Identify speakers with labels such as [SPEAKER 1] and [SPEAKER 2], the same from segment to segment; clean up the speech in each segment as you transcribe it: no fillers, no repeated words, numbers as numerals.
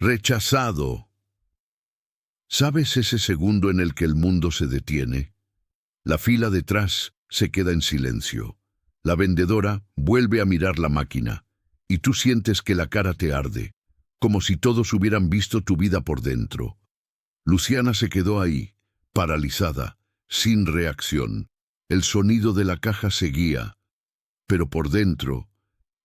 [SPEAKER 1] Rechazado. ¿Sabes ese segundo en el que el mundo se detiene? La fila detrás se queda en silencio. La vendedora vuelve a mirar la máquina y tú sientes que la cara te arde, como si todos hubieran visto tu vida por dentro. Luciana se quedó ahí, paralizada, sin reacción. El sonido de la caja seguía, pero por dentro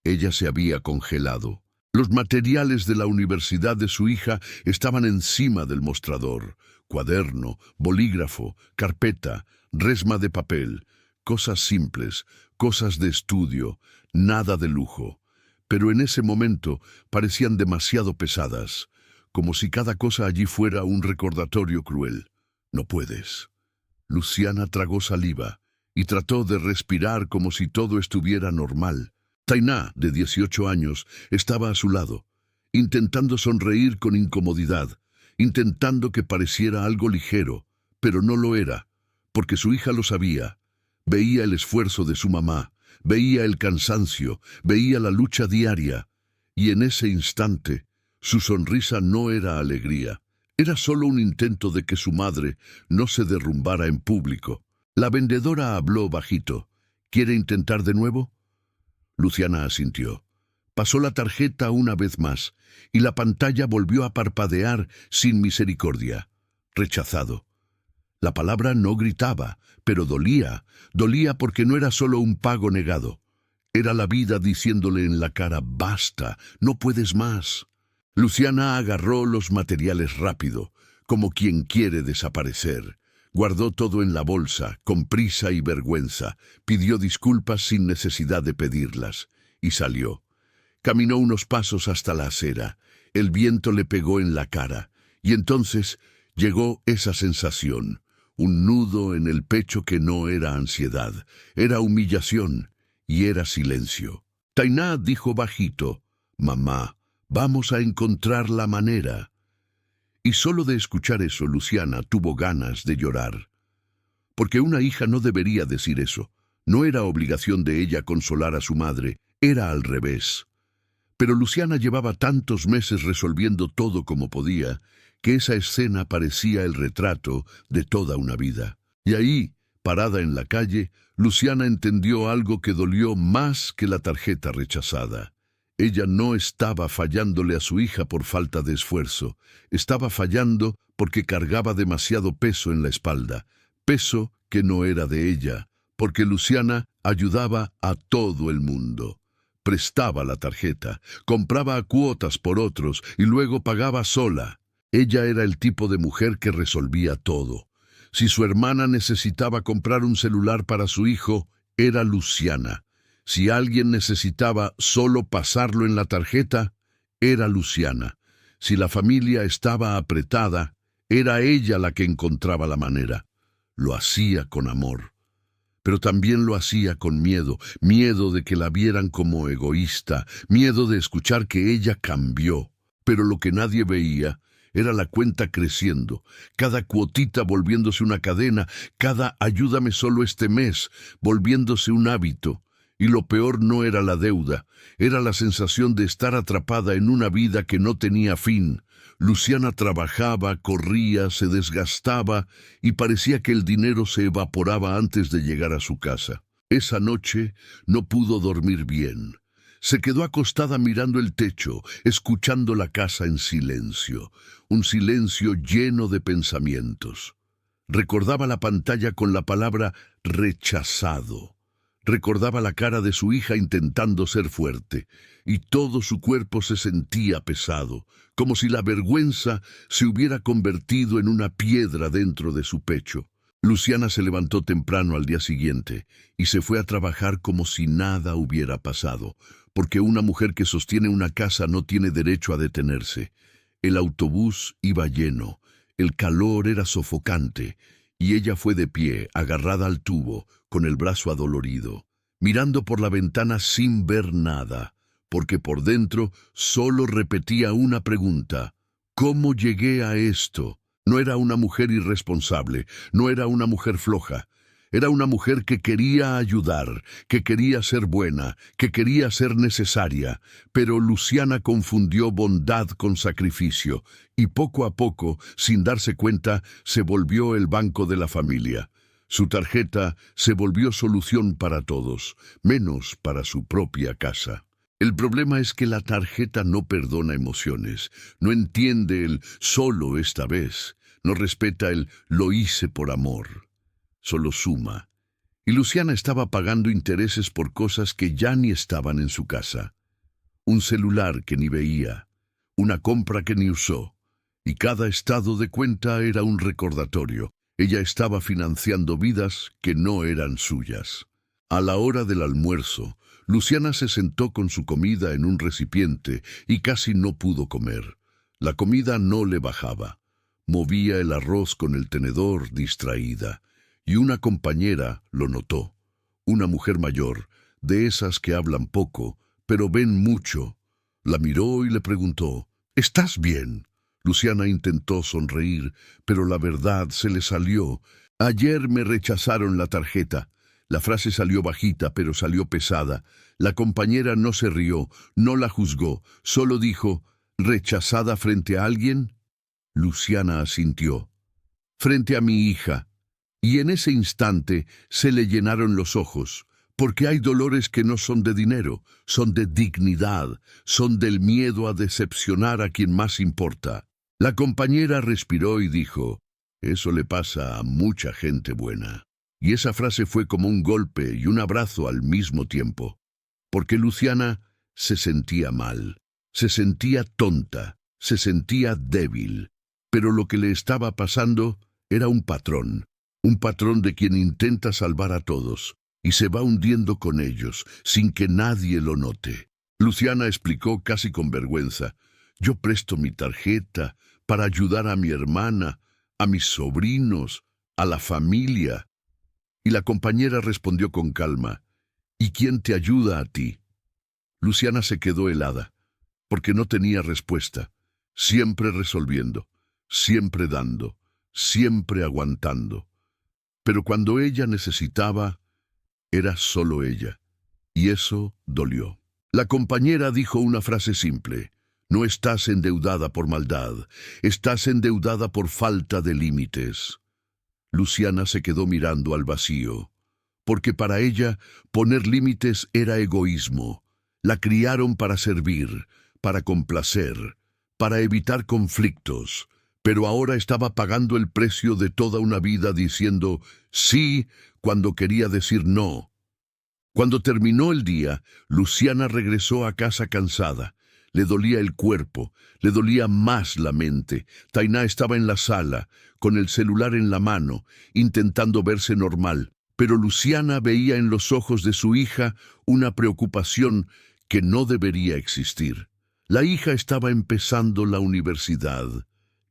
[SPEAKER 1] ella se había congelado. Los materiales de la universidad de su hija estaban encima del mostrador. Cuaderno, bolígrafo, carpeta, resma de papel. Cosas simples, cosas de estudio, nada de lujo. Pero en ese momento parecían demasiado pesadas, como si cada cosa allí fuera un recordatorio cruel. No puedes. Luciana tragó saliva y trató de respirar como si todo estuviera normal. Tainá, de 18 años, estaba a su lado, intentando sonreír con incomodidad, intentando que pareciera algo ligero, pero no lo era, porque su hija lo sabía. Veía el esfuerzo de su mamá, veía el cansancio, veía la lucha diaria, y en ese instante, su sonrisa no era alegría, era solo un intento de que su madre no se derrumbara en público. La vendedora habló bajito. ¿Quiere intentar de nuevo? Luciana asintió. Pasó la tarjeta una vez más, y la pantalla volvió a parpadear sin misericordia. Rechazado. La palabra no gritaba, pero dolía. Dolía porque no era solo un pago negado. Era la vida diciéndole en la cara, basta, no puedes más. Luciana agarró los materiales rápido, como quien quiere desaparecer. Guardó todo en la bolsa, con prisa y vergüenza. Pidió disculpas sin necesidad de pedirlas, y salió. Caminó unos pasos hasta la acera. El viento le pegó en la cara, y entonces llegó esa sensación, un nudo en el pecho que no era ansiedad, era humillación, y era silencio. Tainá dijo bajito, «Mamá, vamos a encontrar la manera». Y solo de escuchar eso, Luciana tuvo ganas de llorar. Porque una hija no debería decir eso. No era obligación de ella consolar a su madre, era al revés. Pero Luciana llevaba tantos meses resolviendo todo como podía, que esa escena parecía el retrato de toda una vida. Y ahí, parada en la calle, Luciana entendió algo que dolió más que la tarjeta rechazada. Ella no estaba fallándole a su hija por falta de esfuerzo, estaba fallando porque cargaba demasiado peso en la espalda, peso que no era de ella, porque Luciana ayudaba a todo el mundo. Prestaba la tarjeta, compraba a cuotas por otros y luego pagaba sola. Ella era el tipo de mujer que resolvía todo. Si su hermana necesitaba comprar un celular para su hijo, era Luciana. Si alguien necesitaba solo pasarlo en la tarjeta, era Luciana. Si la familia estaba apretada, era ella la que encontraba la manera. Lo hacía con amor. Pero también lo hacía con miedo, miedo de que la vieran como egoísta, miedo de escuchar que ella cambió. Pero lo que nadie veía era la cuenta creciendo, cada cuotita volviéndose una cadena, cada ayúdame solo este mes, volviéndose un hábito. Y lo peor no era la deuda, era la sensación de estar atrapada en una vida que no tenía fin. Luciana trabajaba, corría, se desgastaba y parecía que el dinero se evaporaba antes de llegar a su casa. Esa noche no pudo dormir bien. Se quedó acostada mirando el techo, escuchando la casa en silencio, un silencio lleno de pensamientos. Recordaba la pantalla con la palabra rechazado. Recordaba la cara de su hija intentando ser fuerte, y todo su cuerpo se sentía pesado, como si la vergüenza se hubiera convertido en una piedra dentro de su pecho. Luciana se levantó temprano al día siguiente y se fue a trabajar como si nada hubiera pasado, porque una mujer que sostiene una casa no tiene derecho a detenerse. El autobús iba lleno, el calor era sofocante, y ella fue de pie, agarrada al tubo, con el brazo adolorido, mirando por la ventana sin ver nada, porque por dentro solo repetía una pregunta: ¿cómo llegué a esto? No era una mujer irresponsable, no era una mujer floja. Era una mujer que quería ayudar, que quería ser buena, que quería ser necesaria, pero Luciana confundió bondad con sacrificio y poco a poco, sin darse cuenta, se volvió el banco de la familia. Su tarjeta se volvió solución para todos, menos para su propia casa. El problema es que la tarjeta no perdona emociones, no entiende el solo esta vez, no respeta el lo hice por amor, solo suma. Y Luciana estaba pagando intereses por cosas que ya ni estaban en su casa. Un celular que ni veía, una compra que ni usó, y cada estado de cuenta era un recordatorio. Ella estaba financiando vidas que no eran suyas. A la hora del almuerzo, Luciana se sentó con su comida en un recipiente y casi no pudo comer. La comida no le bajaba. Movía el arroz con el tenedor distraída, y una compañera lo notó. Una mujer mayor, de esas que hablan poco, pero ven mucho. La miró y le preguntó, ¿estás bien? Luciana intentó sonreír, pero la verdad se le salió. Ayer me rechazaron la tarjeta. La frase salió bajita, pero salió pesada. La compañera no se rió, no la juzgó, solo dijo, ¿rechazada frente a alguien? Luciana asintió. Frente a mi hija. Y en ese instante se le llenaron los ojos, porque hay dolores que no son de dinero, son de dignidad, son del miedo a decepcionar a quien más importa. La compañera respiró y dijo, eso le pasa a mucha gente buena. Y esa frase fue como un golpe y un abrazo al mismo tiempo, porque Luciana se sentía mal, se sentía tonta, se sentía débil, pero lo que le estaba pasando era un patrón de quien intenta salvar a todos y se va hundiendo con ellos sin que nadie lo note. Luciana explicó casi con vergüenza, yo presto mi tarjeta para ayudar a mi hermana, a mis sobrinos, a la familia. Y la compañera respondió con calma, ¿y quién te ayuda a ti? Luciana se quedó helada, porque no tenía respuesta, siempre resolviendo, siempre dando, siempre aguantando. Pero cuando ella necesitaba, era solo ella, y eso dolió. La compañera dijo una frase simple, no estás endeudada por maldad, estás endeudada por falta de límites. Luciana se quedó mirando al vacío, porque para ella poner límites era egoísmo. La criaron para servir, para complacer, para evitar conflictos, pero ahora estaba pagando el precio de toda una vida diciendo sí cuando quería decir no. Cuando terminó el día, Luciana regresó a casa cansada. Le dolía el cuerpo, le dolía más la mente. Tainá estaba en la sala, con el celular en la mano, intentando verse normal, pero Luciana veía en los ojos de su hija una preocupación que no debería existir. La hija estaba empezando la universidad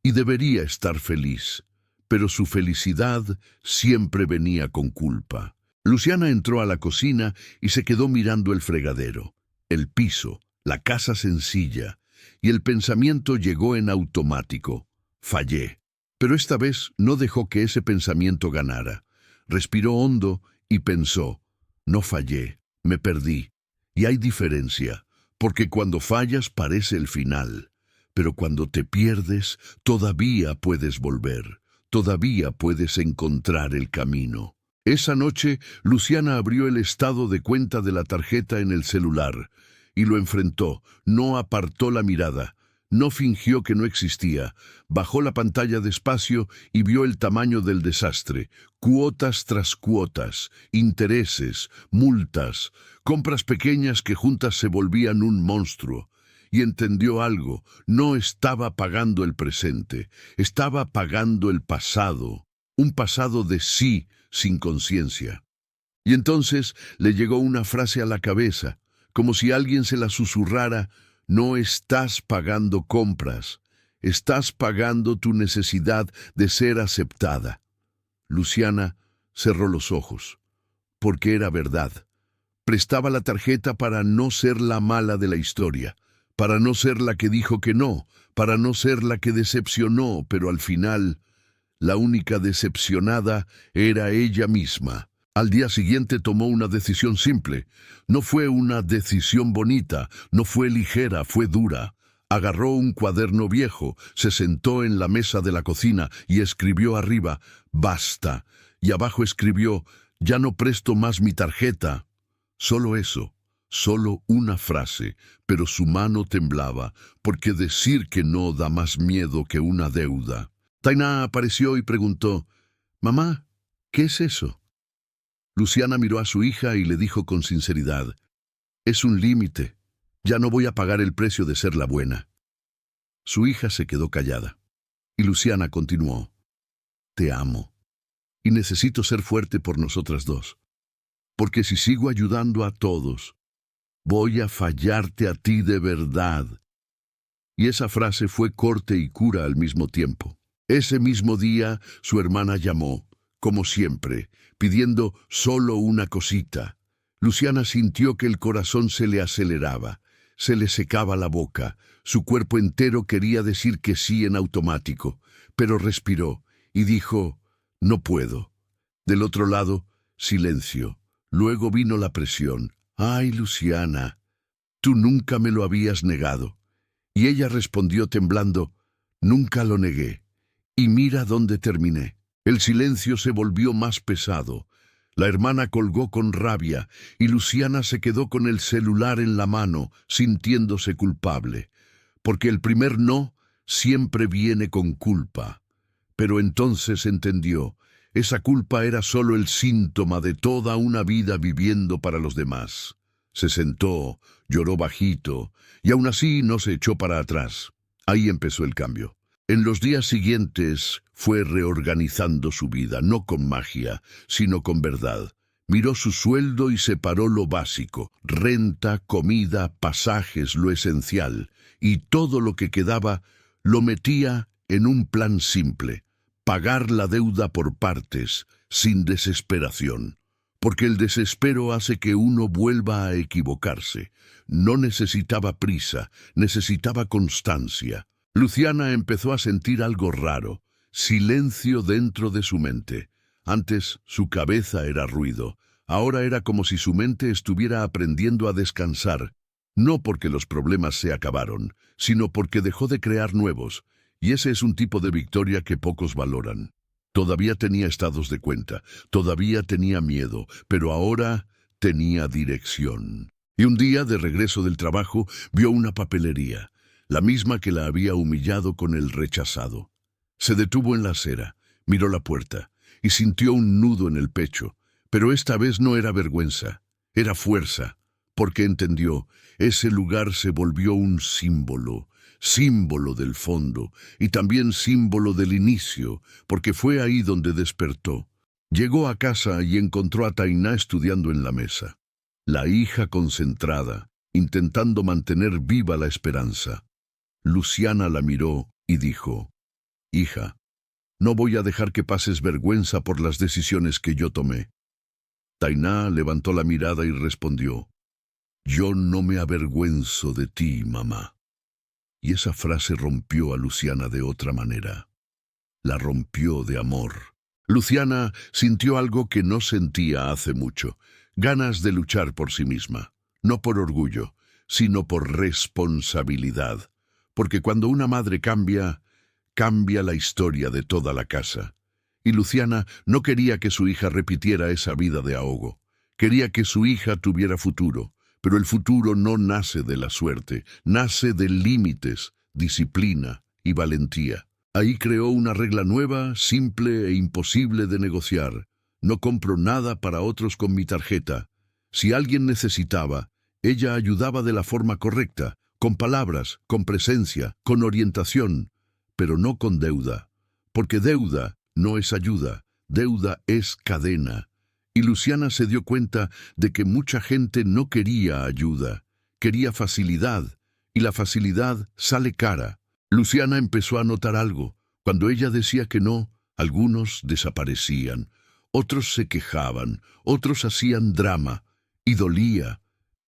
[SPEAKER 1] y debería estar feliz, pero su felicidad siempre venía con culpa. Luciana entró a la cocina y se quedó mirando el fregadero, el piso, la casa sencilla, y el pensamiento llegó en automático. Fallé. Pero esta vez no dejó que ese pensamiento ganara. Respiró hondo y pensó, no fallé, me perdí. Y hay diferencia, porque cuando fallas parece el final, pero cuando te pierdes todavía puedes volver, todavía puedes encontrar el camino. Esa noche, Luciana abrió el estado de cuenta de la tarjeta en el celular y lo enfrentó, no apartó la mirada. No fingió que no existía, bajó la pantalla despacio y vio el tamaño del desastre, cuotas tras cuotas, intereses, multas, compras pequeñas que juntas se volvían un monstruo. Y entendió algo, no estaba pagando el presente, estaba pagando el pasado, un pasado de sí sin conciencia. Y entonces le llegó una frase a la cabeza, como si alguien se la susurrara, no estás pagando compras, estás pagando tu necesidad de ser aceptada. Luciana cerró los ojos, porque era verdad. Prestaba la tarjeta para no ser la mala de la historia, para no ser la que dijo que no, para no ser la que decepcionó, pero al final, la única decepcionada era ella misma. Al día siguiente tomó una decisión simple. No fue una decisión bonita, no fue ligera, fue dura. Agarró un cuaderno viejo, se sentó en la mesa de la cocina y escribió arriba, «Basta». Y abajo escribió, «Ya no presto más mi tarjeta». Solo eso, solo una frase, pero su mano temblaba, porque decir que no da más miedo que una deuda. Tainá apareció y preguntó, «Mamá, ¿qué es eso?». Luciana miró a su hija y le dijo con sinceridad, «Es un límite. Ya no voy a pagar el precio de ser la buena». Su hija se quedó callada. Y Luciana continuó, «Te amo. Y necesito ser fuerte por nosotras dos. Porque si sigo ayudando a todos, voy a fallarte a ti de verdad». Y esa frase fue corte y cura al mismo tiempo. Ese mismo día, su hermana llamó, como siempre, pidiendo solo una cosita. Luciana sintió que el corazón se le aceleraba, se le secaba la boca, su cuerpo entero quería decir que sí en automático, pero respiró y dijo, «No puedo». Del otro lado, silencio. Luego vino la presión. «Ay, Luciana, tú nunca me lo habías negado». Y ella respondió temblando, «Nunca lo negué. Y mira dónde terminé». El silencio se volvió más pesado. La hermana colgó con rabia y Luciana se quedó con el celular en la mano, sintiéndose culpable. Porque el primer no siempre viene con culpa. Pero entonces entendió, esa culpa era solo el síntoma de toda una vida viviendo para los demás. Se sentó, lloró bajito, y aún así no se echó para atrás. Ahí empezó el cambio. En los días siguientes fue reorganizando su vida, no con magia, sino con verdad. Miró su sueldo y separó lo básico, renta, comida, pasajes, lo esencial, y todo lo que quedaba lo metía en un plan simple, pagar la deuda por partes, sin desesperación. Porque el desespero hace que uno vuelva a equivocarse. No necesitaba prisa, necesitaba constancia. Luciana empezó a sentir algo raro, silencio dentro de su mente. Antes su cabeza era ruido, ahora era como si su mente estuviera aprendiendo a descansar, no porque los problemas se acabaron, sino porque dejó de crear nuevos, y ese es un tipo de victoria que pocos valoran. Todavía tenía estados de cuenta, todavía tenía miedo, pero ahora tenía dirección. Y un día, de regreso del trabajo, vio una papelería, la misma que la había humillado con el rechazado. Se detuvo en la acera, miró la puerta y sintió un nudo en el pecho, pero esta vez no era vergüenza, era fuerza, porque entendió, ese lugar se volvió un símbolo, símbolo del fondo y también símbolo del inicio, porque fue ahí donde despertó. Llegó a casa y encontró a Tainá estudiando en la mesa, la hija concentrada, intentando mantener viva la esperanza. Luciana la miró y dijo, «Hija, no voy a dejar que pases vergüenza por las decisiones que yo tomé». Tainá levantó la mirada y respondió, «Yo no me avergüenzo de ti, mamá». Y esa frase rompió a Luciana de otra manera. La rompió de amor. Luciana sintió algo que no sentía hace mucho, ganas de luchar por sí misma, no por orgullo, sino por responsabilidad. Porque cuando una madre cambia, cambia la historia de toda la casa. Y Luciana no quería que su hija repitiera esa vida de ahogo. Quería que su hija tuviera futuro, pero el futuro no nace de la suerte, nace de límites, disciplina y valentía. Ahí creó una regla nueva, simple e imposible de negociar. No compro nada para otros con mi tarjeta. Si alguien necesitaba, ella ayudaba de la forma correcta, con palabras, con presencia, con orientación, pero no con deuda, porque deuda no es ayuda, deuda es cadena. Y Luciana se dio cuenta de que mucha gente no quería ayuda, quería facilidad, y la facilidad sale cara. Luciana empezó a notar algo. Cuando ella decía que no, algunos desaparecían, otros se quejaban, otros hacían drama, y dolía,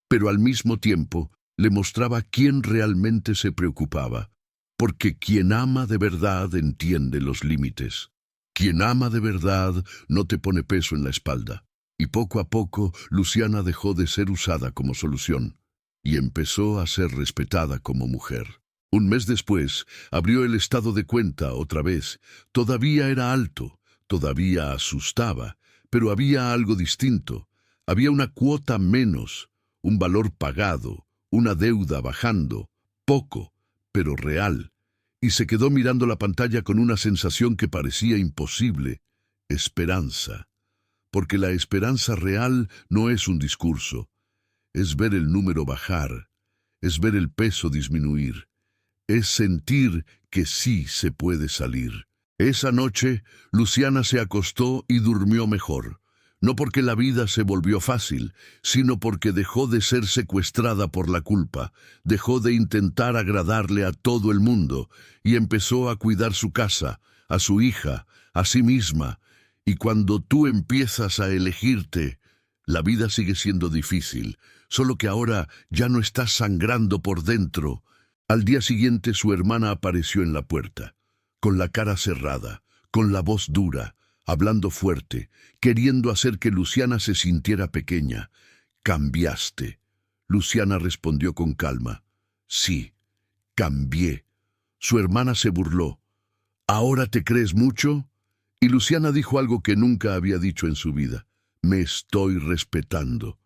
[SPEAKER 1] pero al mismo tiempo le mostraba quién realmente se preocupaba, porque quien ama de verdad entiende los límites. Quien ama de verdad no te pone peso en la espalda. Y poco a poco, Luciana dejó de ser usada como solución y empezó a ser respetada como mujer. Un mes después, abrió el estado de cuenta otra vez. Todavía era alto, todavía asustaba, pero había algo distinto. Había una cuota menos, un valor pagado, una deuda bajando, poco, pero real. Y se quedó mirando la pantalla con una sensación que parecía imposible: esperanza. Porque la esperanza real no es un discurso, es ver el número bajar, es ver el peso disminuir, es sentir que sí se puede salir. Esa noche, Luciana se acostó y durmió mejor, no porque la vida se volvió fácil, sino porque dejó de ser secuestrada por la culpa, dejó de intentar agradarle a todo el mundo y empezó a cuidar su casa, a su hija, a sí misma. Y cuando tú empiezas a elegirte, la vida sigue siendo difícil, solo que ahora ya no estás sangrando por dentro. Al día siguiente su hermana apareció en la puerta, con la cara cerrada, con la voz dura, hablando fuerte, queriendo hacer que Luciana se sintiera pequeña. «Cambiaste». Luciana respondió con calma. «Sí, cambié». Su hermana se burló. «¿Ahora te crees mucho?». Y Luciana dijo algo que nunca había dicho en su vida: «Me estoy respetando».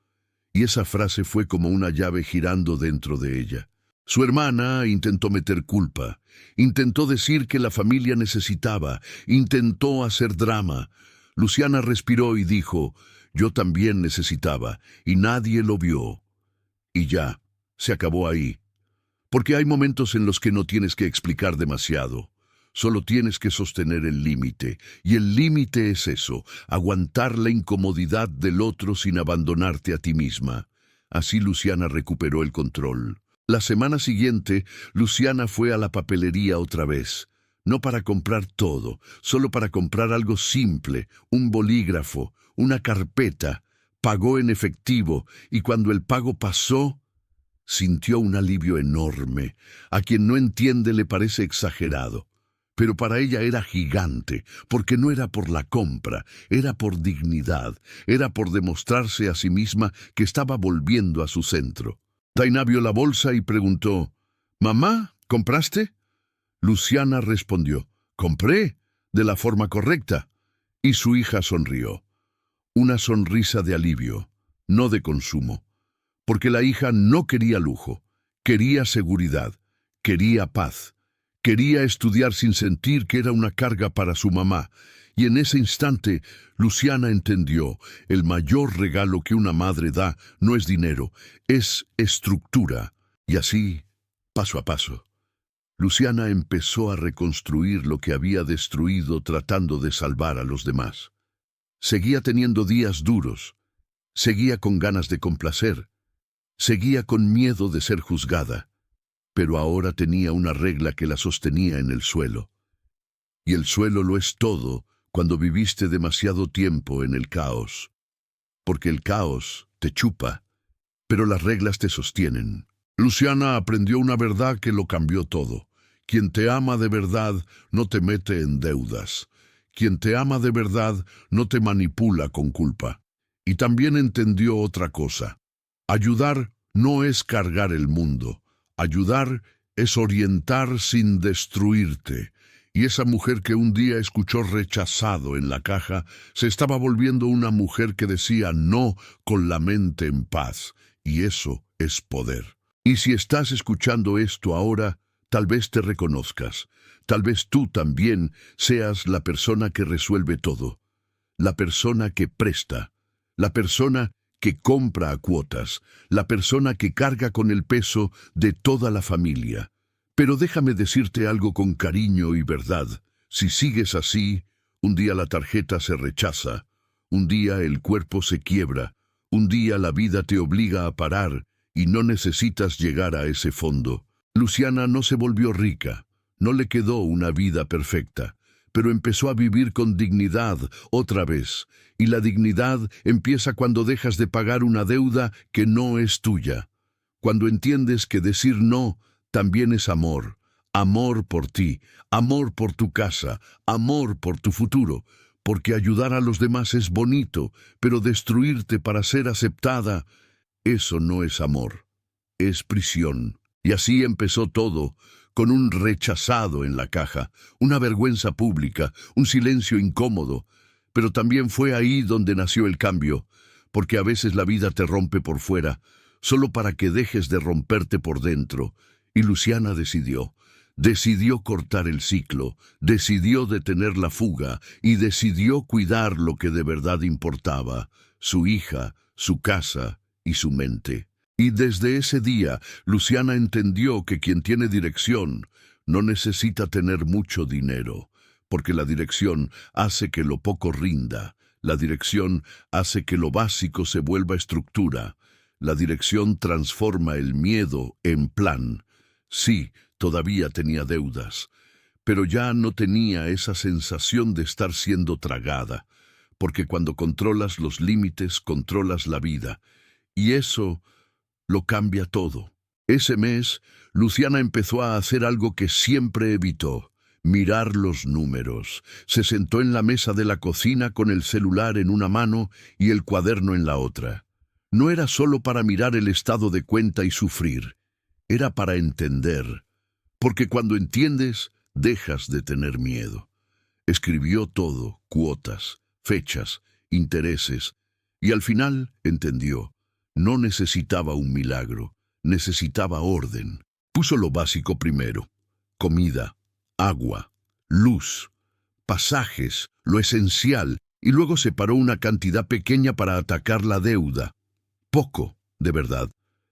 [SPEAKER 1] Y esa frase fue como una llave girando dentro de ella. Su hermana intentó meter culpa, intentó decir que la familia necesitaba, intentó hacer drama. Luciana respiró y dijo: «Yo también necesitaba, y nadie lo vio». Y ya, se acabó ahí. Porque hay momentos en los que no tienes que explicar demasiado. Solo tienes que sostener el límite, y el límite es eso: aguantar la incomodidad del otro sin abandonarte a ti misma. Así Luciana recuperó el control. La semana siguiente, Luciana fue a la papelería otra vez. No para comprar todo, solo para comprar algo simple: un bolígrafo, una carpeta. Pagó en efectivo, y cuando el pago pasó, sintió un alivio enorme. A quien no entiende le parece exagerado, pero para ella era gigante, porque no era por la compra, era por dignidad, era por demostrarse a sí misma que estaba volviendo a su centro. Dainá vio la bolsa y preguntó: «Mamá, ¿compraste?». Luciana respondió: «Compré, de la forma correcta». Y su hija sonrió. Una sonrisa de alivio, no de consumo. Porque la hija no quería lujo, quería seguridad, quería paz. Quería estudiar sin sentir que era una carga para su mamá. Y en ese instante, Luciana entendió: el mayor regalo que una madre da no es dinero, es estructura. Y así, paso a paso, Luciana empezó a reconstruir lo que había destruido tratando de salvar a los demás. Seguía teniendo días duros, seguía con ganas de complacer, seguía con miedo de ser juzgada, pero ahora tenía una regla que la sostenía en el suelo. Y el suelo lo es todo cuando viviste demasiado tiempo en el caos. Porque el caos te chupa, pero las reglas te sostienen. Luciana aprendió una verdad que lo cambió todo. Quien te ama de verdad no te mete en deudas. Quien te ama de verdad no te manipula con culpa. Y también entendió otra cosa: ayudar no es cargar el mundo. Ayudar es orientar sin destruirte. Y esa mujer que un día escuchó rechazado en la caja, se estaba volviendo una mujer que decía no con la mente en paz. Y eso es poder. Y si estás escuchando esto ahora, tal vez te reconozcas. Tal vez tú también seas la persona que resuelve todo. La persona que presta. La persona que compra a cuotas, la persona que carga con el peso de toda la familia. Pero déjame decirte algo con cariño y verdad: si sigues así, un día la tarjeta se rechaza, un día el cuerpo se quiebra, un día la vida te obliga a parar y no necesitas llegar a ese fondo. Luciana no se volvió rica, no le quedó una vida perfecta, pero empezó a vivir con dignidad otra vez. Y la dignidad empieza cuando dejas de pagar una deuda que no es tuya. Cuando entiendes que decir no también es amor. Amor por ti, amor por tu casa, amor por tu futuro. porque ayudar a los demás es bonito, pero destruirte para ser aceptada, eso no es amor, es prisión. Y así empezó todo, con un rechazado en la caja, una vergüenza pública, un silencio incómodo. Pero también fue ahí donde nació el cambio, porque a veces la vida te rompe por fuera, solo para que dejes de romperte por dentro. Y Luciana decidió cortar el ciclo, decidió detener la fuga y decidió cuidar lo que de verdad importaba, su hija, su casa y su mente. Y desde ese día, Luciana entendió que quien tiene dirección no necesita tener mucho dinero, porque la dirección hace que lo poco rinda, la dirección hace que lo básico se vuelva estructura, la dirección transforma el miedo en plan. Sí, todavía tenía deudas, pero ya no tenía esa sensación de estar siendo tragada, porque cuando controlas los límites, controlas la vida, y eso lo cambia todo. Ese mes, Luciana empezó a hacer algo que siempre evitó: mirar los números. Se sentó en la mesa de la cocina con el celular en una mano y el cuaderno en la otra. No era solo para mirar el estado de cuenta y sufrir, era para entender, porque cuando entiendes, dejas de tener miedo. Escribió todo: cuotas, fechas, intereses, y al final entendió. No necesitaba un milagro, necesitaba orden. Puso lo básico primero: comida, agua, luz, pasajes, lo esencial, y luego separó una cantidad pequeña para atacar la deuda. Poco, de verdad,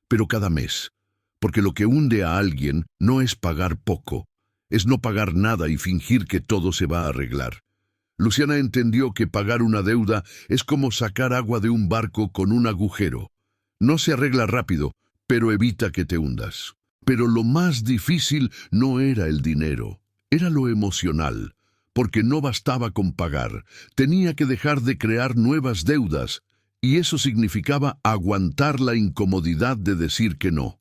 [SPEAKER 1] pero cada mes. Porque lo que hunde a alguien no es pagar poco, es no pagar nada y fingir que todo se va a arreglar. Luciana entendió que pagar una deuda es como sacar agua de un barco con un agujero. No se arregla rápido, pero evita que te hundas. Pero lo más difícil no era el dinero, era lo emocional, porque no bastaba con pagar, tenía que dejar de crear nuevas deudas, y eso significaba aguantar la incomodidad de decir que no.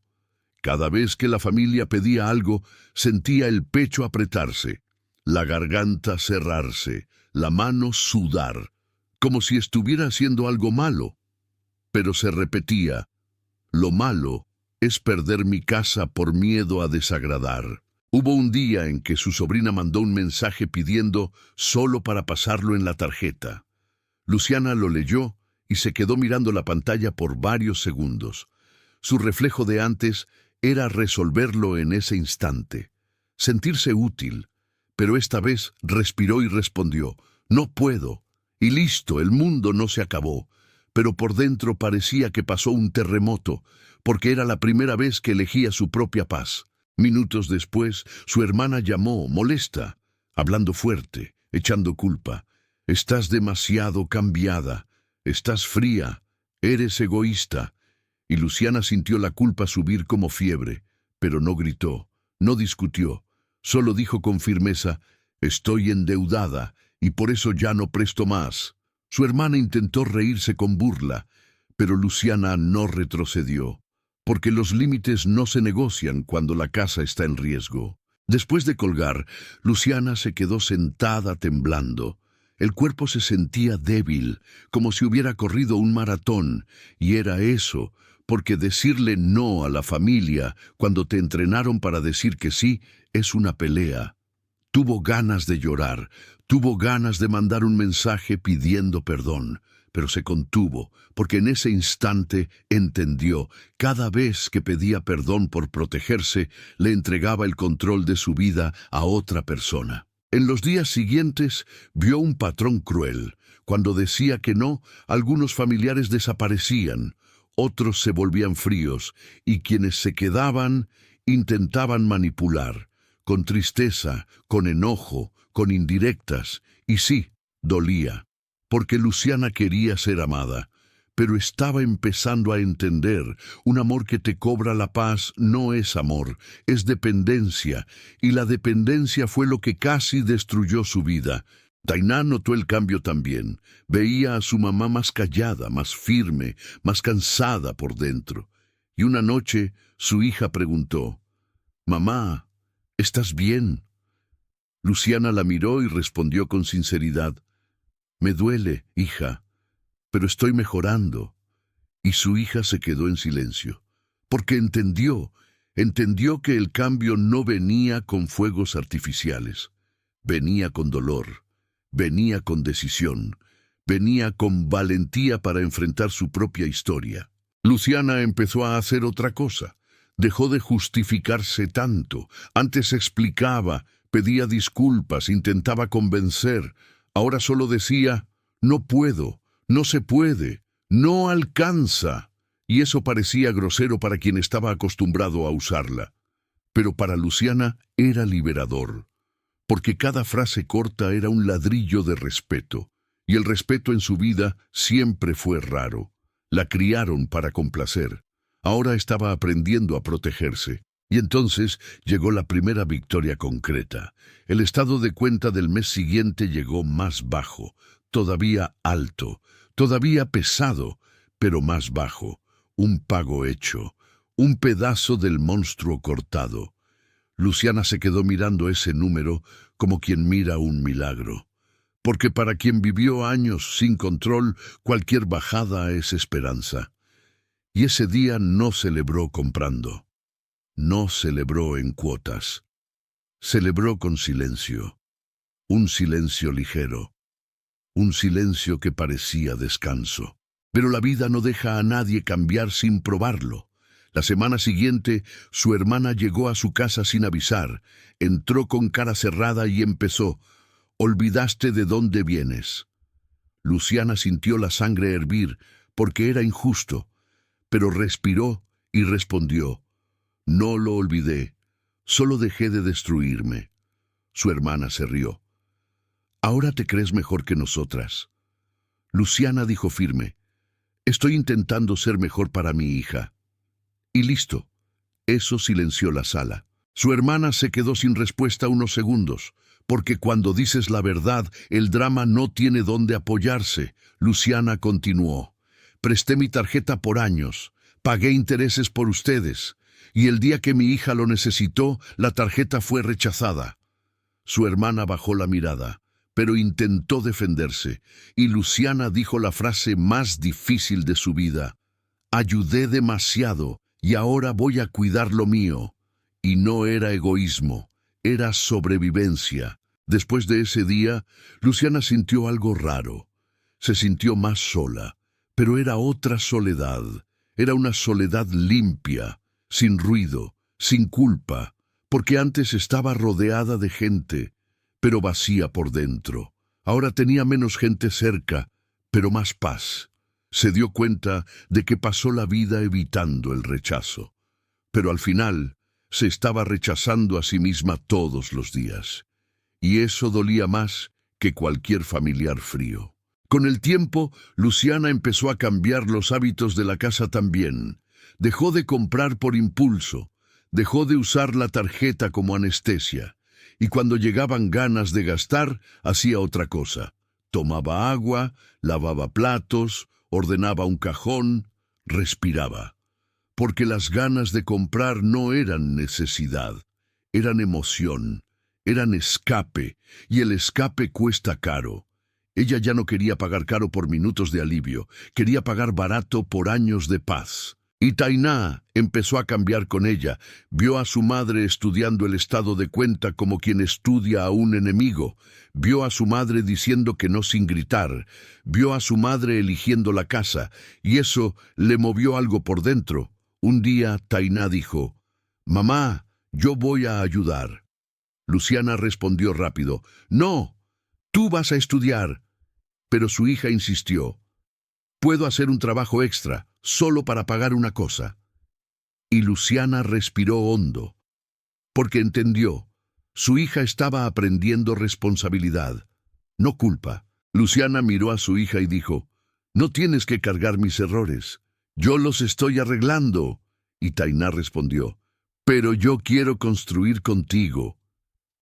[SPEAKER 1] Cada vez que la familia pedía algo, sentía el pecho apretarse, la garganta cerrarse, la mano sudar, como si estuviera haciendo algo malo. Pero se repetía: lo malo es perder mi casa por miedo a desagradar. Hubo un día en que su sobrina mandó un mensaje pidiendo solo para pasarlo en la tarjeta. Luciana lo leyó y se quedó mirando la pantalla por varios segundos. Su reflejo de antes era resolverlo en ese instante, sentirse útil, pero esta vez respiró y respondió: no puedo. Y listo, el mundo no se acabó. Pero por dentro parecía que pasó un terremoto, porque era la primera vez que elegía su propia paz. Minutos después, su hermana llamó, molesta, hablando fuerte, echando culpa. Estás demasiado cambiada, estás fría, eres egoísta. Y Luciana sintió la culpa subir como fiebre, pero no gritó, no discutió, solo dijo con firmeza: estoy endeudada y por eso ya no presto más. Su hermana intentó reírse con burla, pero Luciana no retrocedió, porque los límites no se negocian cuando la casa está en riesgo. Después de colgar, Luciana se quedó sentada temblando. El cuerpo se sentía débil, como si hubiera corrido un maratón, y era eso, porque decirle no a la familia cuando te entrenaron para decir que sí es una pelea. Tuvo ganas de llorar, tuvo ganas de mandar un mensaje pidiendo perdón, pero se contuvo, porque en ese instante entendió: cada vez que pedía perdón por protegerse, le entregaba el control de su vida a otra persona. En los días siguientes vio un patrón cruel. Cuando decía que no, algunos familiares desaparecían, otros se volvían fríos, y quienes se quedaban intentaban manipular, con tristeza, con enojo, con indirectas, y sí, dolía, porque Luciana quería ser amada, pero estaba empezando a entender: un amor que te cobra la paz no es amor, es dependencia, y la dependencia fue lo que casi destruyó su vida. Tainá notó el cambio también. Veía a su mamá más callada, más firme, más cansada por dentro. Y una noche su hija preguntó: «Mamá, ¿estás bien?». Luciana la miró y respondió con sinceridad: Me duele, hija, pero estoy mejorando. Y su hija se quedó en silencio, porque entendió que el cambio no venía con fuegos artificiales, venía con dolor, venía con decisión, venía con valentía para enfrentar su propia historia. Luciana empezó a hacer otra cosa. Dejó de justificarse tanto. Antes explicaba, pedía disculpas, intentaba convencer. Ahora solo decía, no puedo, no se puede, no alcanza. Y eso parecía grosero para quien estaba acostumbrado a usarla. Pero para Luciana era liberador, porque cada frase corta era un ladrillo de respeto, y el respeto en su vida siempre fue raro. La criaron para complacer. Ahora estaba aprendiendo a protegerse. Y entonces llegó la primera victoria concreta. El estado de cuenta del mes siguiente llegó más bajo, todavía alto, todavía pesado, pero más bajo. Un pago hecho, un pedazo del monstruo cortado. Luciana se quedó mirando ese número como quien mira un milagro. Porque para quien vivió años sin control, cualquier bajada es esperanza. Y ese día no celebró comprando, no celebró en cuotas, celebró con silencio, un silencio ligero, un silencio que parecía descanso. Pero la vida no deja a nadie cambiar sin probarlo. La semana siguiente, su hermana llegó a su casa sin avisar, entró con cara cerrada y empezó, «Olvidaste de dónde vienes». Luciana sintió la sangre hervir, porque era injusto, pero respiró y respondió, «No lo olvidé, solo dejé de destruirme». Su hermana se rió. «Ahora te crees mejor que nosotras». Luciana dijo firme, «Estoy intentando ser mejor para mi hija». Y listo. Eso silenció la sala. Su hermana se quedó sin respuesta unos segundos, porque cuando dices la verdad, el drama no tiene dónde apoyarse. Luciana continuó. «Presté mi tarjeta por años, pagué intereses por ustedes, y el día que mi hija lo necesitó, la tarjeta fue rechazada». Su hermana bajó la mirada, pero intentó defenderse, y Luciana dijo la frase más difícil de su vida. «Ayudé demasiado, y ahora voy a cuidar lo mío». Y no era egoísmo, era sobrevivencia. Después de ese día, Luciana sintió algo raro. Se sintió más sola, pero era otra soledad. Era una soledad limpia, sin ruido, sin culpa, porque antes estaba rodeada de gente, pero vacía por dentro. Ahora tenía menos gente cerca, pero más paz. Se dio cuenta de que pasó la vida evitando el rechazo. Pero al final, se estaba rechazando a sí misma todos los días. Y eso dolía más que cualquier familiar frío. Con el tiempo, Luciana empezó a cambiar los hábitos de la casa también. Dejó de comprar por impulso, dejó de usar la tarjeta como anestesia, y cuando llegaban ganas de gastar, hacía otra cosa. Tomaba agua, lavaba platos, ordenaba un cajón, respiraba. Porque las ganas de comprar no eran necesidad, eran emoción, eran escape, y el escape cuesta caro. Ella ya no quería pagar caro por minutos de alivio, quería pagar barato por años de paz. Y Tainá empezó a cambiar con ella. Vio a su madre estudiando el estado de cuenta como quien estudia a un enemigo. Vio a su madre diciendo que no sin gritar. Vio a su madre eligiendo la casa, y eso le movió algo por dentro. Un día Tainá dijo, «Mamá, yo voy a ayudar». Luciana respondió rápido, «No, tú vas a estudiar». Pero su hija insistió, «Puedo hacer un trabajo extra, solo para pagar una cosa». Y Luciana respiró hondo, porque entendió, su hija estaba aprendiendo responsabilidad, no culpa. Luciana miró a su hija y dijo, «No tienes que cargar mis errores. Yo los estoy arreglando». Y Tainá respondió, «Pero yo quiero construir contigo».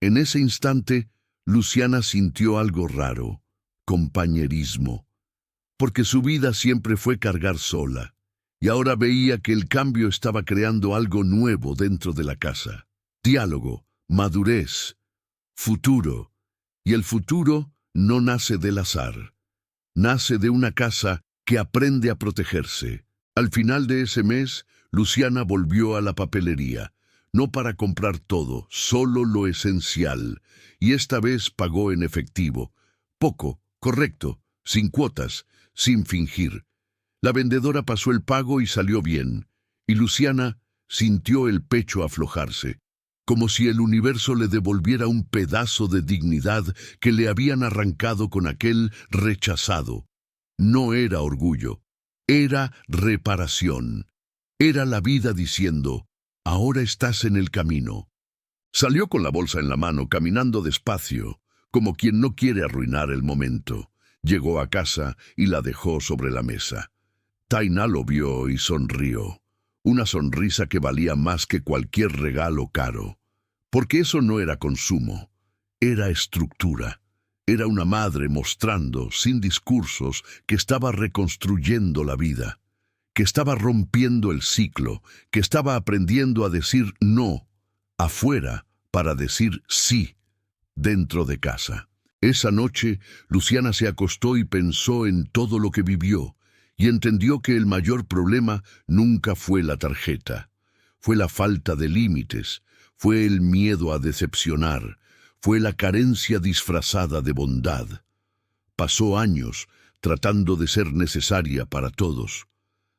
[SPEAKER 1] En ese instante, Luciana sintió algo raro, compañerismo, porque su vida siempre fue cargar sola, y ahora veía que el cambio estaba creando algo nuevo dentro de la casa. Diálogo, madurez, futuro, y el futuro no nace del azar. nace de una casa que aprende a protegerse. Al final de ese mes, Luciana volvió a la papelería, no para comprar todo, solo lo esencial, y esta vez pagó en efectivo. Poco, correcto, sin cuotas, sin fingir. La vendedora pasó el pago y salió bien, y Luciana sintió el pecho aflojarse, como si el universo le devolviera un pedazo de dignidad que le habían arrancado con aquel rechazado. No era orgullo, era reparación. Era la vida diciendo, ahora estás en el camino. Salió con la bolsa en la mano, caminando despacio, como quien no quiere arruinar el momento. Llegó a casa y la dejó sobre la mesa. Tainá lo vio y sonrió. Una sonrisa que valía más que cualquier regalo caro. Porque eso no era consumo, era estructura. Era una madre mostrando, sin discursos, que estaba reconstruyendo la vida, que estaba rompiendo el ciclo, que estaba aprendiendo a decir no, afuera, para decir sí, dentro de casa. Esa noche, Luciana se acostó y pensó en todo lo que vivió, y entendió que el mayor problema nunca fue la tarjeta. Fue la falta de límites, fue el miedo a decepcionar, fue la carencia disfrazada de bondad. Pasó años tratando de ser necesaria para todos.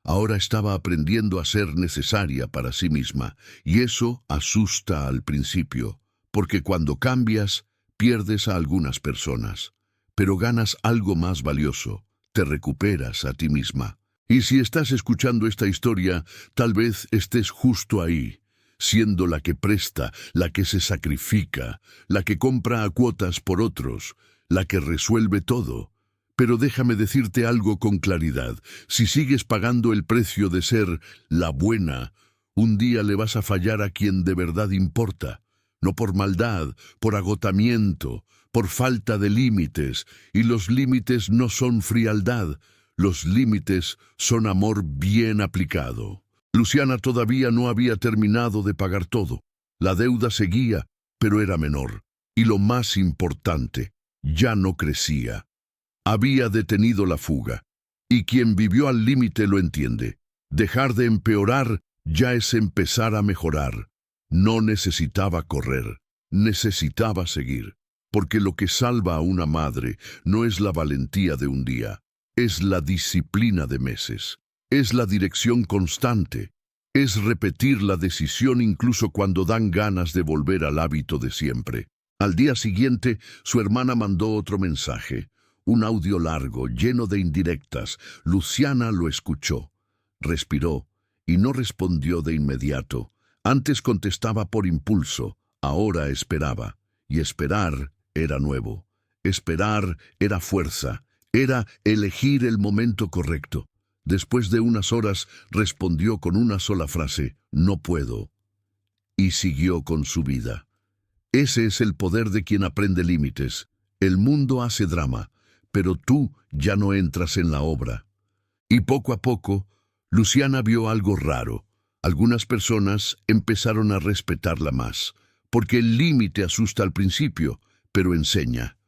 [SPEAKER 1] Ahora estaba aprendiendo a ser necesaria para sí misma, y eso asusta al principio, porque cuando cambias, pierdes a algunas personas, pero ganas algo más valioso, te recuperas a ti misma. Y si estás escuchando esta historia, tal vez estés justo ahí, siendo la que presta, la que se sacrifica, la que compra a cuotas por otros, la que resuelve todo. Pero déjame decirte algo con claridad. Si sigues pagando el precio de ser la buena, un día le vas a fallar a quien de verdad importa. No por maldad, por agotamiento, por falta de límites. Y los límites no son frialdad. Los límites son amor bien aplicado. Luciana todavía no había terminado de pagar todo. La deuda seguía, pero era menor. Y lo más importante, ya no crecía. Había detenido la fuga. Y quien vivió al límite lo entiende. Dejar de empeorar ya es empezar a mejorar. No necesitaba correr, necesitaba seguir. Porque lo que salva a una madre no es la valentía de un día, es la disciplina de meses. Es la dirección constante, es repetir la decisión incluso cuando dan ganas de volver al hábito de siempre. Al día siguiente, su hermana mandó otro mensaje, un audio largo, lleno de indirectas. Luciana lo escuchó, respiró y no respondió de inmediato. Antes contestaba por impulso, ahora esperaba, y esperar era nuevo. Esperar era fuerza, era elegir el momento correcto. Después de unas horas, respondió con una sola frase, no puedo, y siguió con su vida. Ese es el poder de quien aprende límites. El mundo hace drama, pero tú ya no entras en la obra. Y poco a poco, Luciana vio algo raro. Algunas personas empezaron a respetarla más, porque el límite asusta al principio, pero enseña.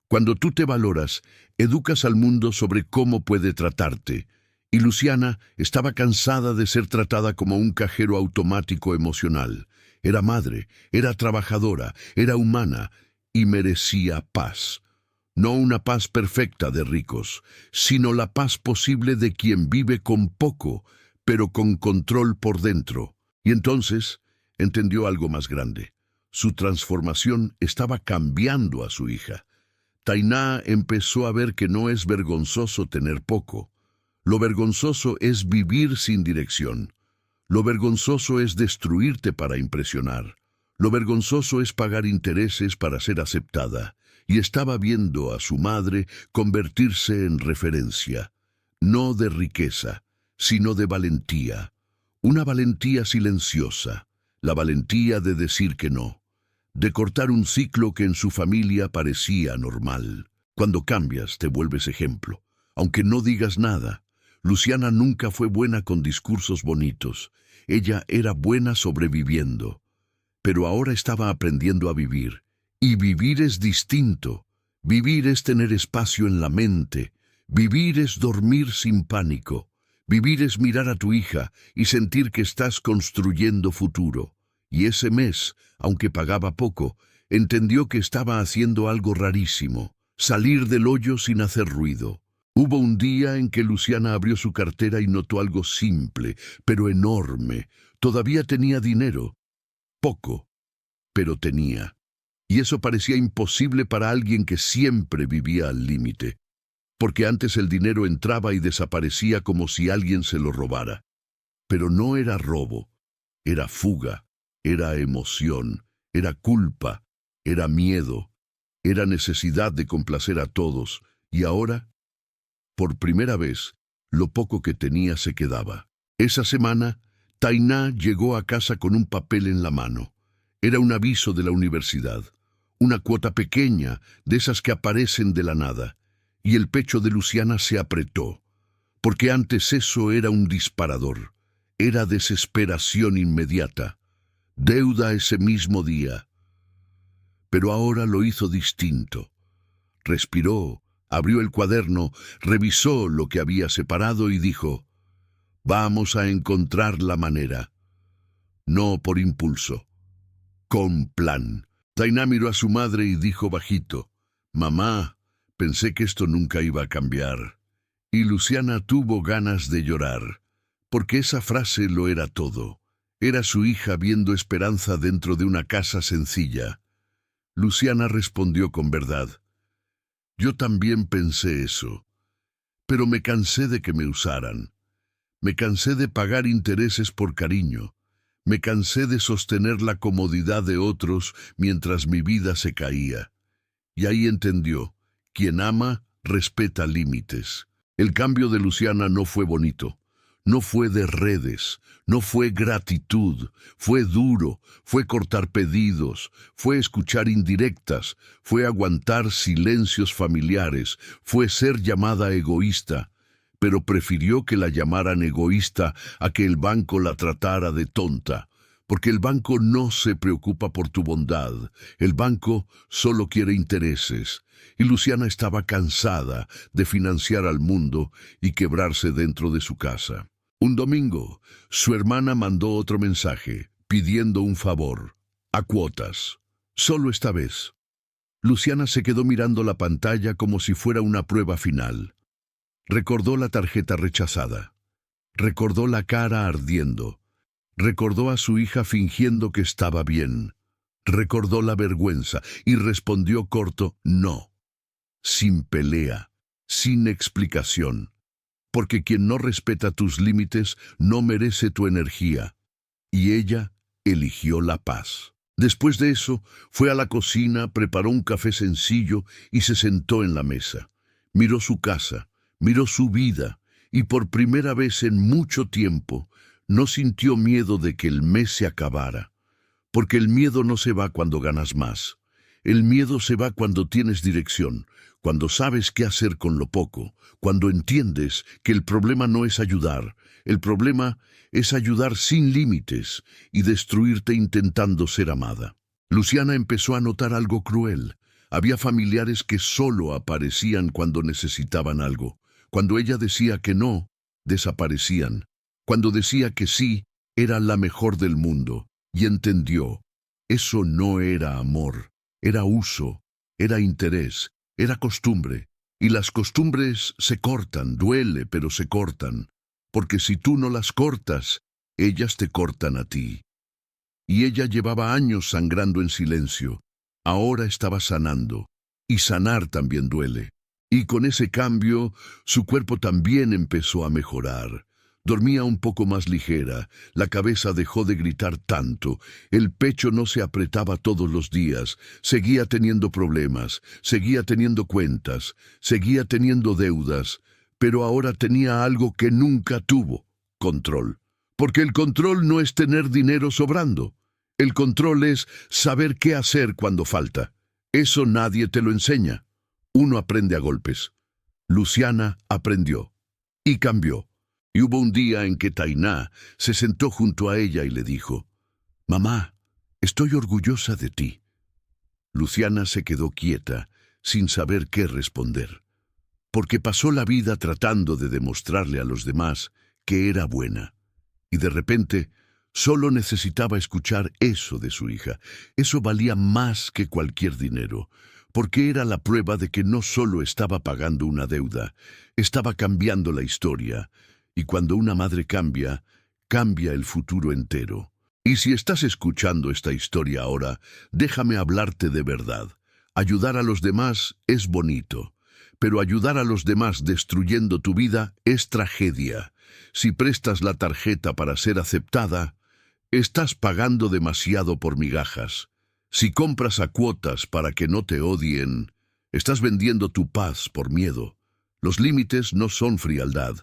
[SPEAKER 1] Cuando tú te valoras, educas al mundo sobre cómo puede tratarte. Y Luciana estaba cansada de ser tratada como un cajero automático emocional. Era madre, era trabajadora, era humana y merecía paz. No una paz perfecta de ricos, sino la paz posible de quien vive con poco, pero con control por dentro. Y entonces entendió algo más grande. Su transformación estaba cambiando a su hija. Tainá empezó a ver que no es vergonzoso tener poco. Lo vergonzoso es vivir sin dirección. Lo vergonzoso es destruirte para impresionar. Lo vergonzoso es pagar intereses para ser aceptada. Y estaba viendo a su madre convertirse en referencia, no de riqueza, sino de valentía. Una valentía silenciosa, la valentía de decir que no, de cortar un ciclo que en su familia parecía normal. Cuando cambias, te vuelves ejemplo, aunque no digas nada. Luciana nunca fue buena con discursos bonitos. Ella era buena sobreviviendo. Pero ahora estaba aprendiendo a vivir. Y vivir es distinto. Vivir es tener espacio en la mente. Vivir es dormir sin pánico. Vivir es mirar a tu hija y sentir que estás construyendo futuro. Y ese mes, aunque pagaba poco, entendió que estaba haciendo algo rarísimo: salir del hoyo sin hacer ruido. Hubo un día en que Luciana abrió su cartera y notó algo simple, pero enorme. Todavía tenía dinero. Poco, pero tenía. Y eso parecía imposible para alguien que siempre vivía al límite, porque antes el dinero entraba y desaparecía como si alguien se lo robara. Pero no era robo, era fuga, era emoción, era culpa, era miedo, era necesidad de complacer a todos, y ahora, por primera vez, lo poco que tenía se quedaba. Esa semana, Tainá llegó a casa con un papel en la mano. Era un aviso de la universidad, una cuota pequeña, de esas que aparecen de la nada, y el pecho de Luciana se apretó, porque antes eso era un disparador, era desesperación inmediata, deuda ese mismo día. Pero ahora lo hizo distinto. Respiró, abrió el cuaderno, revisó lo que había separado y dijo: vamos a encontrar la manera. No por impulso, con plan. Tainá miró a su madre y dijo bajito: mamá, pensé que esto nunca iba a cambiar. Y Luciana tuvo ganas de llorar, porque esa frase lo era todo. Era su hija viendo esperanza dentro de una casa sencilla. Luciana respondió con verdad: yo también pensé eso, pero me cansé de que me usaran. Me cansé de pagar intereses por cariño. Me cansé de sostener la comodidad de otros mientras mi vida se caía. Y ahí entendió: quien ama, respeta límites. El cambio de Luciana no fue bonito. No fue de redes, no fue gratitud, fue duro, fue cortar pedidos, fue escuchar indirectas, fue aguantar silencios familiares, fue ser llamada egoísta, pero prefirió que la llamaran egoísta a que el banco la tratara de tonta, porque el banco no se preocupa por tu bondad, el banco solo quiere intereses. Y Luciana estaba cansada de financiar al mundo y quebrarse dentro de su casa. Un domingo, su hermana mandó otro mensaje, pidiendo un favor, a cuotas, solo esta vez. Luciana se quedó mirando la pantalla como si fuera una prueba final. Recordó la tarjeta rechazada. Recordó la cara ardiendo. Recordó a su hija fingiendo que estaba bien. Recordó la vergüenza y respondió corto: no. Sin pelea, sin explicación. Porque quien no respeta tus límites no merece tu energía. Y ella eligió la paz. Después de eso, fue a la cocina, preparó un café sencillo y se sentó en la mesa. Miró su casa, miró su vida, y por primera vez en mucho tiempo no sintió miedo de que el mes se acabara. Porque el miedo no se va cuando ganas más. El miedo se va cuando tienes dirección, cuando sabes qué hacer con lo poco, cuando entiendes que el problema no es ayudar, el problema es ayudar sin límites y destruirte intentando ser amada. Luciana empezó a notar algo cruel. Había familiares que solo aparecían cuando necesitaban algo. Cuando ella decía que no, desaparecían. Cuando decía que sí, era la mejor del mundo. Y entendió: eso no era amor. Era uso, era interés, era costumbre. Y las costumbres se cortan, duele, pero se cortan. Porque si tú no las cortas, ellas te cortan a ti. Y ella llevaba años sangrando en silencio. Ahora estaba sanando. Y sanar también duele. Y con ese cambio, su cuerpo también empezó a mejorar. Dormía un poco más ligera, la cabeza dejó de gritar tanto, el pecho no se apretaba todos los días, seguía teniendo problemas, seguía teniendo cuentas, seguía teniendo deudas, pero ahora tenía algo que nunca tuvo: control. Porque el control no es tener dinero sobrando, el control es saber qué hacer cuando falta. Eso nadie te lo enseña, uno aprende a golpes. Luciana aprendió y cambió. Y hubo un día en que Tainá se sentó junto a ella y le dijo: mamá, estoy orgullosa de ti. Luciana se quedó quieta, sin saber qué responder. porque pasó la vida tratando de demostrarle a los demás que era buena. Y de repente, solo necesitaba escuchar eso de su hija. Eso valía más que cualquier dinero, porque era la prueba de que no solo estaba pagando una deuda, estaba cambiando la historia. Y cuando una madre cambia, cambia el futuro entero. Y si estás escuchando esta historia ahora, déjame hablarte de verdad. Ayudar a los demás es bonito, pero ayudar a los demás destruyendo tu vida es tragedia. Si prestas la tarjeta para ser aceptada, estás pagando demasiado por migajas. Si compras a cuotas para que no te odien, estás vendiendo tu paz por miedo. Los límites no son frialdad,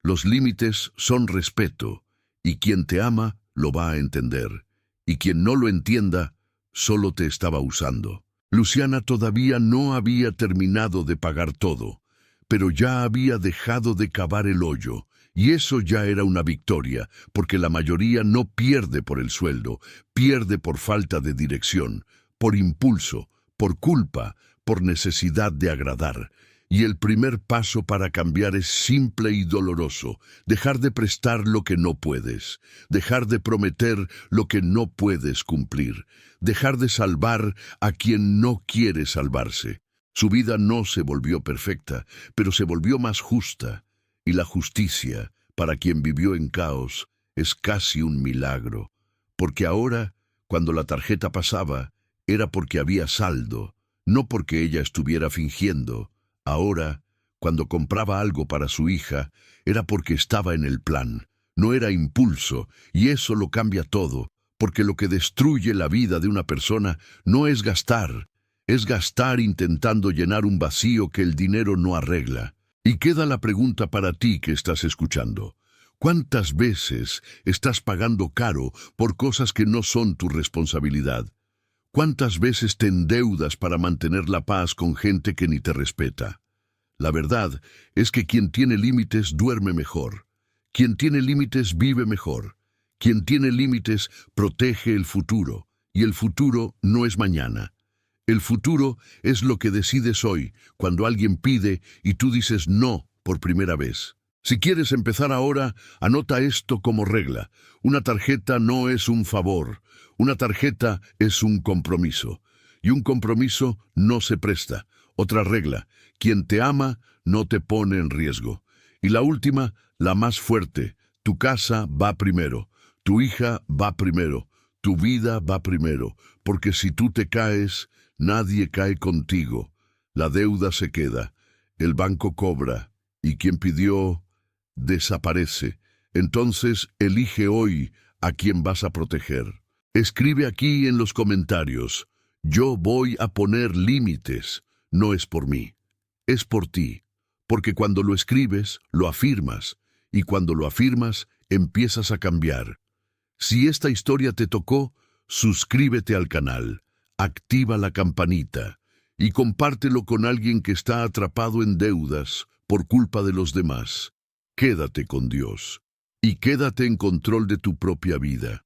[SPEAKER 1] los límites son respeto, y quien te ama lo va a entender, y quien no lo entienda, solo te estaba usando. Luciana todavía no había terminado de pagar todo, pero ya había dejado de cavar el hoyo, y eso ya era una victoria, porque la mayoría no pierde por el sueldo, pierde por falta de dirección, por impulso, por culpa, por necesidad de agradar. Y el primer paso para cambiar es simple y doloroso: dejar de prestar lo que no puedes, dejar de prometer lo que no puedes cumplir, dejar de salvar a quien no quiere salvarse. Su vida no se volvió perfecta, pero se volvió más justa, y la justicia, para quien vivió en caos, es casi un milagro, porque ahora, cuando la tarjeta pasaba, era porque había saldo, no porque ella estuviera fingiendo. Ahora, cuando compraba algo para su hija, era porque estaba en el plan, no era impulso, y eso lo cambia todo, porque lo que destruye la vida de una persona no es gastar intentando llenar un vacío que el dinero no arregla. Y queda la pregunta para ti que estás escuchando: ¿cuántas veces estás pagando caro por cosas que no son tu responsabilidad? ¿Cuántas veces te endeudas para mantener la paz con gente que ni te respeta? La verdad es que quien tiene límites duerme mejor. Quien tiene límites vive mejor. Quien tiene límites protege el futuro. Y el futuro no es mañana. El futuro es lo que decides hoy, cuando alguien pide y tú dices no por primera vez. Si quieres empezar ahora, anota esto como regla: una tarjeta no es un favor, una tarjeta es un compromiso. Y un compromiso no se presta. Otra regla: quien te ama no te pone en riesgo. Y la última, la más fuerte: tu casa va primero, tu hija va primero, tu vida va primero, porque si tú te caes, nadie cae contigo. La deuda se queda, el banco cobra, y quien pidió desaparece. Entonces elige hoy a quién vas a proteger. Escribe aquí en los comentarios: yo voy a poner límites. No es por mí, es por ti. Porque cuando lo escribes, lo afirmas, y cuando lo afirmas, empiezas a cambiar. Si esta historia te tocó, suscríbete al canal, activa la campanita y compártelo con alguien que está atrapado en deudas por culpa de los demás. Quédate con Dios y quédate en control de tu propia vida.